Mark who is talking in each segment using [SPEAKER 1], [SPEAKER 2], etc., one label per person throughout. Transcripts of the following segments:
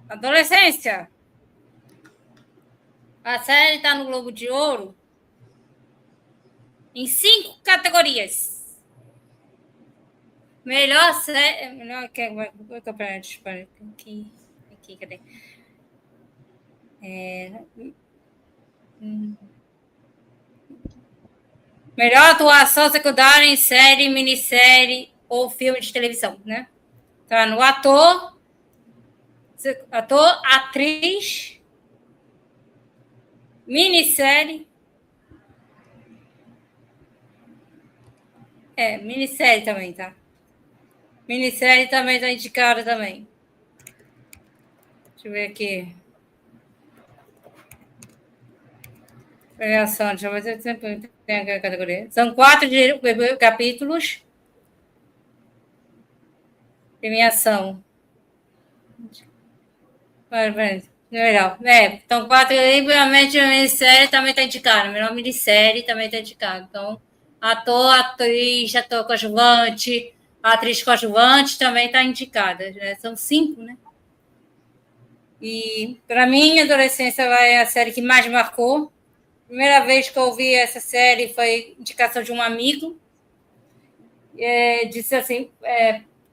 [SPEAKER 1] Adolescência. A série está no Globo de Ouro em 5 categorias. Melhor série. Melhor que aqui, cadê? Melhor atuação secundária em série, minissérie ou filme de televisão, né? Tá no ator, atriz, minissérie. Minissérie também, tá? Minissérie também tá indicada também. Deixa eu ver aqui. Premiação, deixa eu ver se tem a categoria. São 4 capítulos. Premiação. Legal. Então, 4 aí, realmente, a minissérie também está indicada. Melhor minissérie também está indicada. Então, ator, ator coadjuvante, atriz coadjuvante também está indicada. Né? São 5, né? E, para mim, a adolescência é a série que mais marcou. Primeira vez que eu vi essa série foi indicação de um amigo. Disse assim,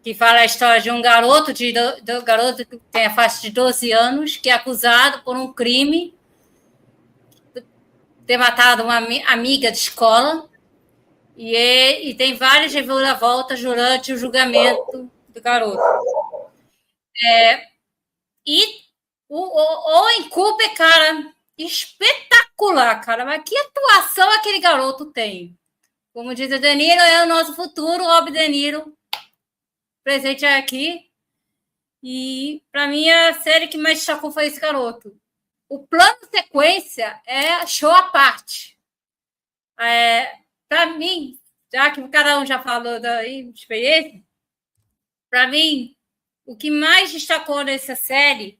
[SPEAKER 1] que fala a história de um garoto, do garoto que tem a faixa de 12 anos, que é acusado por um crime de ter matado uma amiga de escola. E tem várias reviravoltas durante o julgamento do garoto. E o Owen Cooper, cara, espetacular, cara. Mas que atuação aquele garoto tem. Como diz o De Niro, é o nosso futuro Rob De Niro, presente aqui. E, para mim, a série que mais destacou foi esse garoto. O plano sequência é show à parte. Para mim, já que cada um já falou da experiência, para mim, o que mais destacou nessa série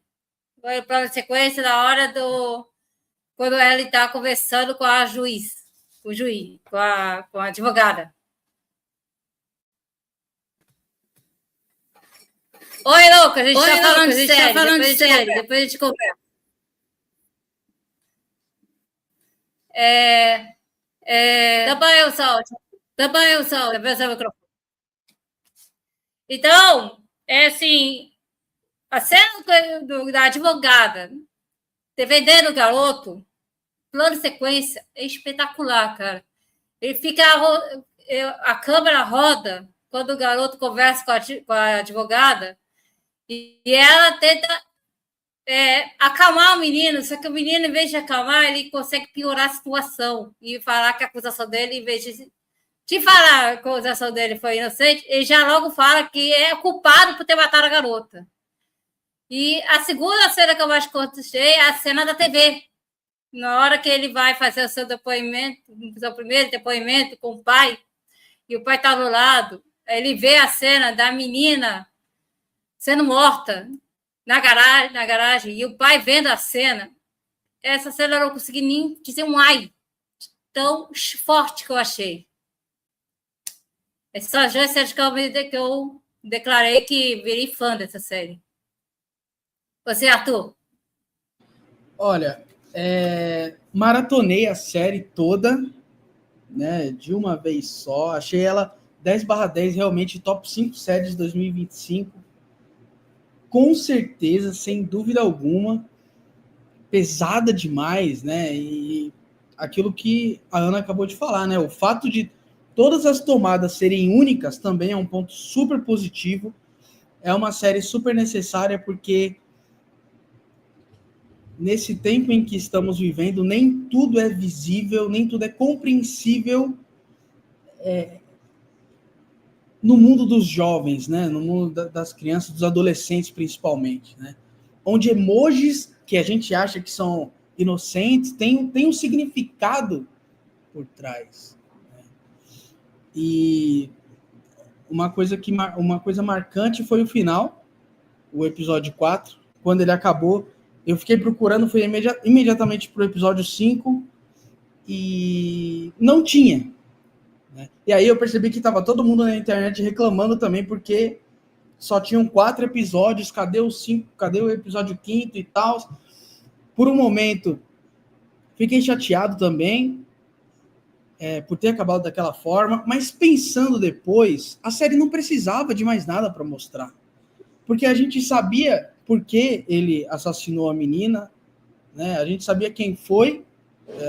[SPEAKER 1] foi o plano sequência da hora quando ela está conversando com a juiz, com a advogada. Oi, louca, a gente está falando de série, depois a gente conversa. Tampa eu sol, depois o microfone. Então, assim, a cena da advogada defendendo o garoto, plano de sequência, é espetacular, cara. Ele fica, a câmera roda quando o garoto conversa com a advogada e ela tenta acalmar o menino, só que o menino, em vez de acalmar, ele consegue piorar a situação e falar que a acusação dele, em vez de falar que a acusação dele foi inocente, ele já logo fala que é culpado por ter matado a garota. E a segunda cena que eu mais gostei é a cena da TV. Na hora que ele vai fazer o seu depoimento, o seu primeiro depoimento com o pai, e o pai está do lado, ele vê a cena da menina sendo morta na garagem, e o pai vendo a cena. Essa cena eu não consegui nem dizer um ai, tão forte que eu achei. Essas são as duas séries que eu declarei que virei fã dessa série. Você, Arthur?
[SPEAKER 2] Olha, maratonei a série toda, né, de uma vez só. Achei ela 10/10, realmente top 5 séries de 2025. Com certeza, sem dúvida alguma. Pesada demais, né? E aquilo que a Ana acabou de falar, né? O fato de todas as tomadas serem únicas também é um ponto super positivo. É uma série super necessária porque nesse tempo em que estamos vivendo, nem tudo é visível, nem tudo é compreensível no mundo dos jovens, né? No mundo das crianças, dos adolescentes principalmente, né? Onde emojis que a gente acha que são inocentes tem um significado por trás. Né? E uma coisa marcante foi o final, o episódio 4, quando ele acabou. Eu fiquei procurando, fui imediatamente para o episódio 5 e não tinha. Né? E aí eu percebi que estava todo mundo na internet reclamando também, porque só tinham 4 episódios, cadê os 5, cadê o episódio 5º e tal. Por um momento, fiquei chateado também, por ter acabado daquela forma, mas pensando depois, a série não precisava de mais nada para mostrar. Porque a gente sabia por que ele assassinou a menina, né? A gente sabia quem foi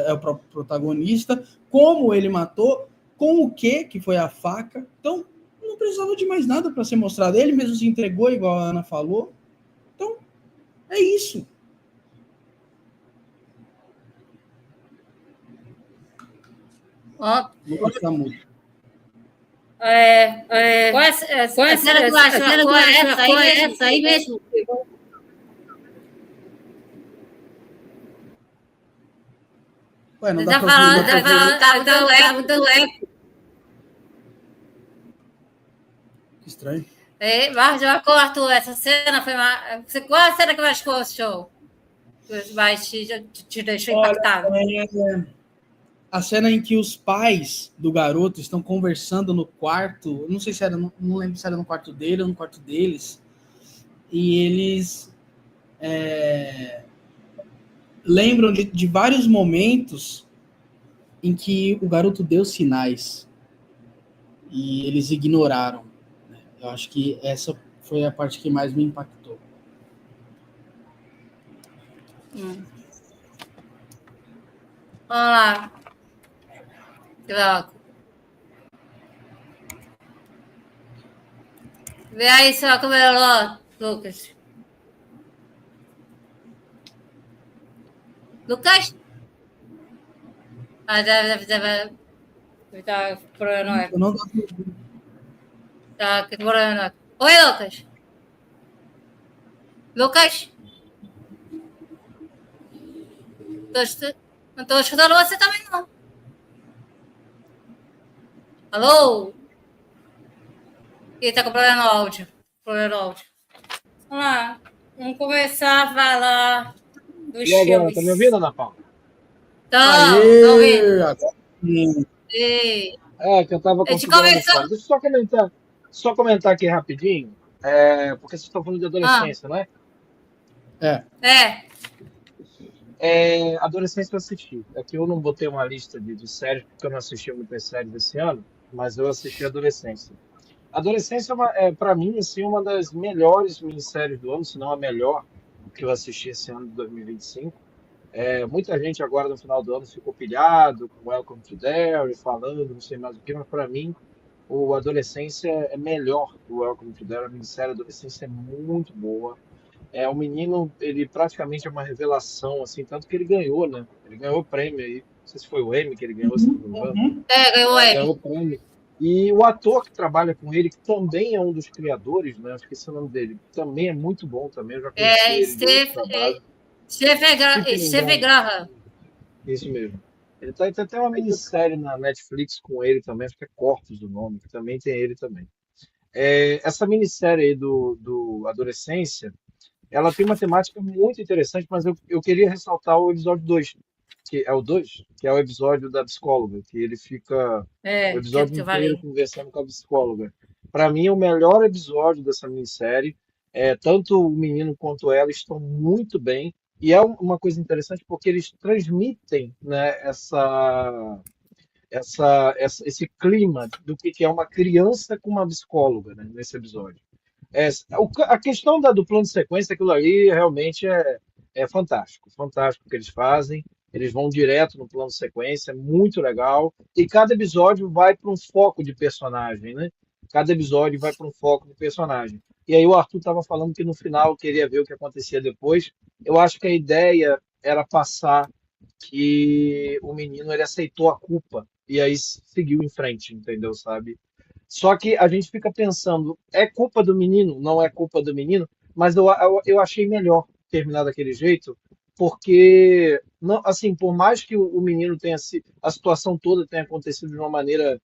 [SPEAKER 2] o protagonista, como ele matou, com o que foi a faca. Então, não precisava de mais nada para ser mostrado. Ele mesmo se entregou, igual a Ana falou. Então, é isso.
[SPEAKER 1] Ó,
[SPEAKER 2] Vou gostar muito.
[SPEAKER 1] Qual a cena que tu achou? Qual é essa aí mesmo?
[SPEAKER 2] Ué, não
[SPEAKER 1] Você
[SPEAKER 2] dá
[SPEAKER 1] tá
[SPEAKER 2] pra
[SPEAKER 1] falando,
[SPEAKER 2] ver.
[SPEAKER 1] muito leve.
[SPEAKER 2] Que estranho.
[SPEAKER 1] Mas, Arthur, essa cena foi uma... Qual a cena que mais gostou? Mas te deixou impactado?
[SPEAKER 2] A cena em que os pais do garoto estão conversando no quarto, não sei se era, não lembro se era no quarto dele ou no quarto deles, e eles lembram de vários momentos em que o garoto deu sinais e eles ignoraram. Eu acho que essa foi a parte que mais me impactou.
[SPEAKER 1] Vamos lá. Vê aí sua câmera, Lucas. Lucas? Deve estar problema.
[SPEAKER 2] Eu não
[SPEAKER 1] Tá, que problema. Oi, Lucas. Lucas? Não estou escutando você também, não. Alô? Ih, tá com problema no áudio. Vamos lá. Vamos começar a falar dos
[SPEAKER 3] E agora,
[SPEAKER 1] filmes.
[SPEAKER 3] tá me ouvindo, Ana Paula?
[SPEAKER 1] Tô ouvindo.
[SPEAKER 3] Que eu tava configurando o fone. Deixa eu só comentar aqui rapidinho, porque vocês estão falando de adolescência, não é? Adolescência eu assisti. Aqui eu não botei uma lista de séries, porque eu não assisti muitas séries esse ano, mas eu assisti Adolescência. Adolescência é para mim, assim, uma das melhores minisséries do ano, se não a melhor que eu assisti esse ano de 2025. Muita gente agora no final do ano ficou pilhado com Welcome to Derry, falando não sei mais o que, mas para mim o Adolescência é melhor que o Welcome to Derry. A minissérie Adolescência é muito boa. O menino, ele praticamente é uma revelação, assim, tanto que ele ganhou, né? Ele ganhou o prêmio aí, não sei se foi o Emmy que ele ganhou, se não me engano. Ganhou o prêmio. E o ator que trabalha com ele, que também é um dos criadores, né? Acho que esse é o nome dele, também é muito bom também, eu já conheci ele.
[SPEAKER 1] Steve Graham.
[SPEAKER 3] Isso mesmo. Ele tem até uma minissérie na Netflix com ele também, acho que é Corpos o nome, que também tem ele também. Essa minissérie aí do Adolescência, ela tem uma temática muito interessante, mas eu queria ressaltar o episódio 2, que é o 2, que é o episódio da psicóloga, que ele fica o episódio inteiro conversando com a psicóloga. Para mim, é o melhor episódio dessa minissérie. Tanto o menino quanto ela estão muito bem. E é uma coisa interessante porque eles transmitem, né, esse clima do que é uma criança com uma psicóloga, né, nesse episódio. A questão do plano de sequência, aquilo ali realmente é fantástico. Fantástico o que eles fazem. Eles vão direto no plano de sequência, muito legal. E cada episódio vai para um foco de personagem, né? Cada episódio vai para um foco de personagem. E aí o Arthur estava falando que no final queria ver o que acontecia depois. Eu acho que a ideia era passar que o menino ele aceitou a culpa e aí seguiu em frente, entendeu, sabe? Só que a gente fica pensando, é culpa do menino? Não é culpa do menino? Mas eu achei melhor terminar daquele jeito, porque, não, assim, por mais que o menino tenha a situação toda tenha acontecido de uma maneira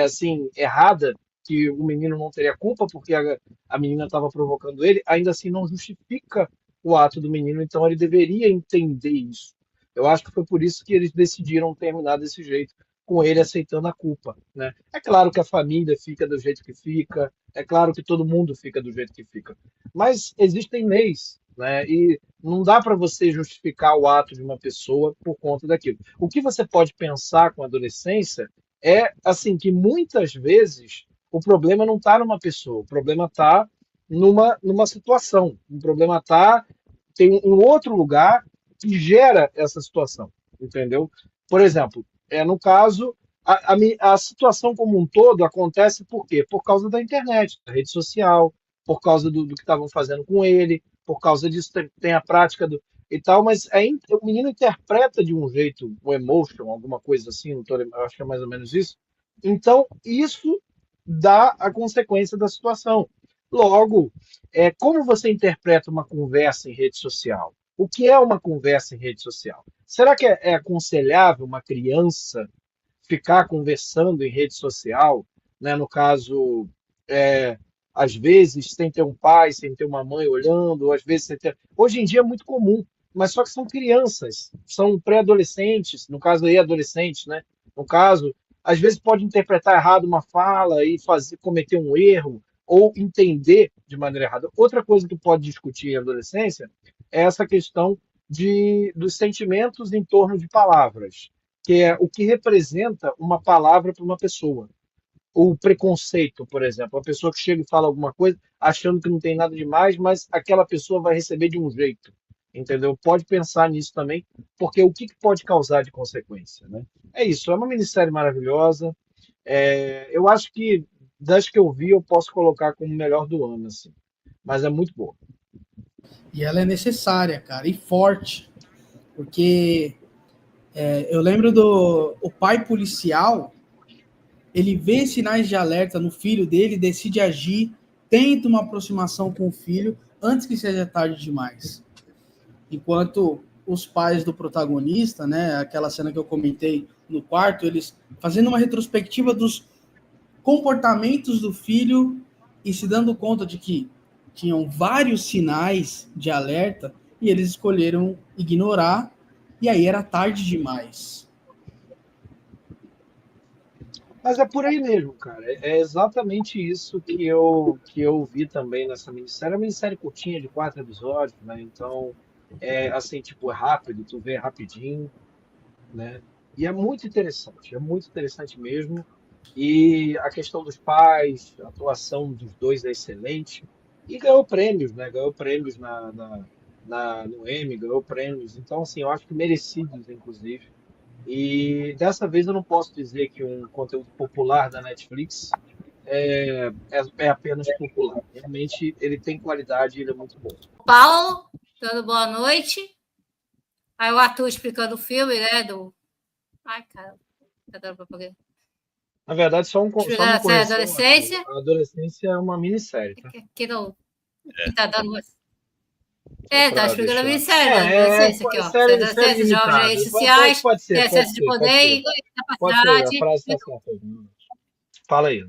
[SPEAKER 3] assim, errada, que o menino não teria culpa porque a menina estava provocando ele, ainda assim não justifica o ato do menino, então ele deveria entender isso. Eu acho que foi por isso que eles decidiram terminar desse jeito, com ele aceitando a culpa, né? É claro que a família fica do jeito que fica, é claro que todo mundo fica do jeito que fica, mas existem leis, né? E não dá para você justificar o ato de uma pessoa por conta daquilo. O que você pode pensar com a adolescência é assim que muitas vezes o problema não está numa pessoa, o problema está numa situação, o problema está tem um outro lugar que gera essa situação, entendeu? Por exemplo, no caso, a situação como um todo acontece por quê? Por causa da internet, da rede social, por causa do que estavam fazendo com ele, por causa disso tem a prática do e tal, mas o menino interpreta de um jeito, o emotion, alguma coisa assim, não tô, acho que é mais ou menos isso. Então, isso dá a consequência da situação. Logo, como você interpreta uma conversa em rede social? O que é uma conversa em rede social? Será que é aconselhável uma criança ficar conversando em rede social, né? No caso, é, às vezes sem ter um pai, sem ter uma mãe olhando, ou às vezes sem ter... Hoje em dia é muito comum, mas só que são crianças, são pré-adolescentes, no caso aí adolescentes, né? No caso, às vezes pode interpretar errado uma fala e cometer um erro ou entender de maneira errada. Outra coisa que pode discutir em adolescência é essa questão dos sentimentos em torno de palavras, que é o que representa uma palavra para uma pessoa. O preconceito, por exemplo, a pessoa que chega e fala alguma coisa achando que não tem nada demais, mas aquela pessoa vai receber de um jeito, entendeu? Pode pensar nisso também, porque o que pode causar de consequência, né? É isso, é uma minissérie maravilhosa. Eu acho que das que eu vi eu posso colocar como melhor do ano, assim, mas é muito boa.
[SPEAKER 2] E ela é necessária, cara, e forte, porque eu lembro o pai policial, ele vê sinais de alerta no filho dele, decide agir, tenta uma aproximação com o filho antes que seja tarde demais. Enquanto os pais do protagonista, né, aquela cena que eu comentei no quarto, eles fazendo uma retrospectiva dos comportamentos do filho e se dando conta de que tinham vários sinais de alerta e eles escolheram ignorar, e aí era tarde demais.
[SPEAKER 3] Mas é por aí mesmo, cara. É exatamente isso que eu vi também nessa minissérie. É uma minissérie curtinha, de 4 episódios, né? Então, assim, tipo, é rápido, tu vê rapidinho, né? E é muito interessante mesmo. E a questão dos pais, a atuação dos dois é excelente. E ganhou prêmios, né? Ganhou prêmios no Emmy, ganhou prêmios. Então, assim, eu acho que merecidos, inclusive. E dessa vez eu não posso dizer que um conteúdo popular da Netflix é apenas popular. Realmente ele tem qualidade e ele é muito bom.
[SPEAKER 1] Paulo, dando boa noite. Aí o Arthur explicando o filme, né? Ai, cara.
[SPEAKER 3] Na verdade, só uma correção.
[SPEAKER 1] Adolescência.
[SPEAKER 3] A adolescência é uma minissérie, tá?
[SPEAKER 1] Que não tá dando. Tá explicando a minissérie da adolescência aqui, ó. Adolescência, jovens, redes sociais, excesso de poder e capacidade.
[SPEAKER 3] Pode ser, a frase tá certa. Fala aí.